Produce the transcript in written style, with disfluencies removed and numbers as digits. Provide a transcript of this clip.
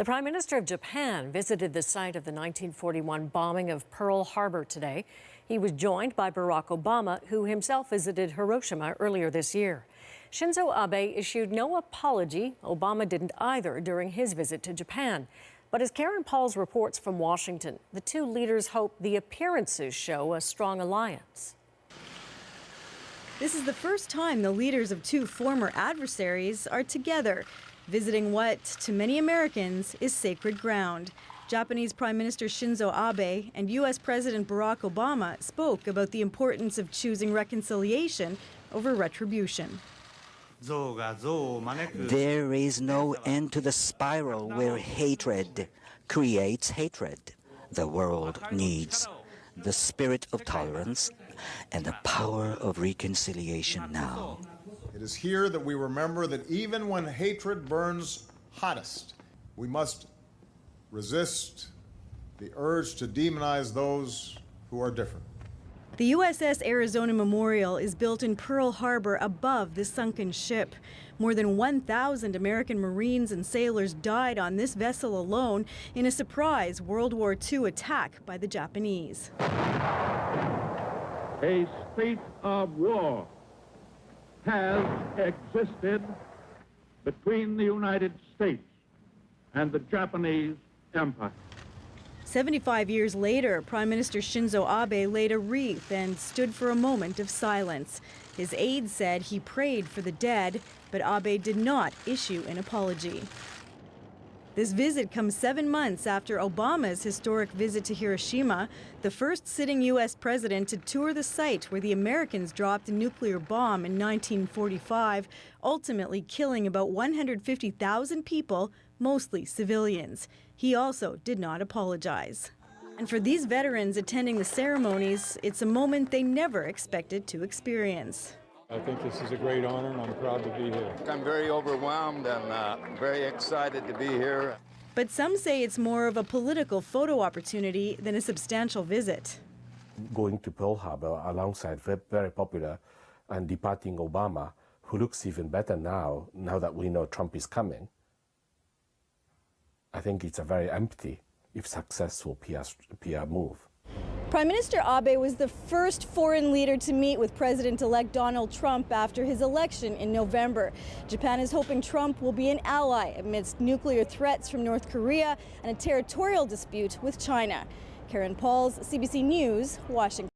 The Prime Minister of Japan visited the site of the 1941 bombing of Pearl Harbor today. He was joined by Barack Obama, who himself visited Hiroshima earlier this year. Shinzo Abe issued no apology. Obama didn't either during his visit to Japan. But as Karen Pauls reports from Washington, the two leaders hope the appearances show a strong alliance. This is the first time the leaders of two former adversaries are together, visiting what, to many Americans, is sacred ground. Japanese Prime Minister Shinzo Abe and U.S. President Barack Obama spoke about the importance of choosing reconciliation over retribution. There is no end to the spiral where hatred creates hatred. The world needs the spirit of tolerance and the power of reconciliation now. It is here that we remember that even when hatred burns hottest, we must resist the urge to demonize those who are different. The USS Arizona Memorial is built in Pearl Harbor above the sunken ship. More than 1,000 American Marines and sailors died on this vessel alone in a surprise World War II attack by the Japanese. A state of war has existed between the United States and the Japanese Empire. 75 years later, Prime Minister Shinzo Abe laid a wreath and stood for a moment of silence. His aides said he prayed for the dead, but Abe did not issue an apology. This visit comes 7 months after Obama's historic visit to Hiroshima, the first sitting U.S. president to tour the site where the Americans dropped a nuclear bomb in 1945, ultimately killing about 150,000 people, mostly civilians. He also did not apologize. And for these veterans attending the ceremonies, it's a moment they never expected to experience. I think this is a great honor, and I'm proud to be here. I'm very overwhelmed and very excited to be here. But some say it's more of a political photo opportunity than a substantial visit. Going to Pearl Harbor alongside very popular and departing Obama, who looks even better now that we know Trump is coming, I think it's a very empty, if successful, PR move. Prime Minister Abe was the first foreign leader to meet with President-elect Donald Trump after his election in November. Japan is hoping Trump will be an ally amidst nuclear threats from North Korea and a territorial dispute with China. Karen Pauls, CBC News, Washington.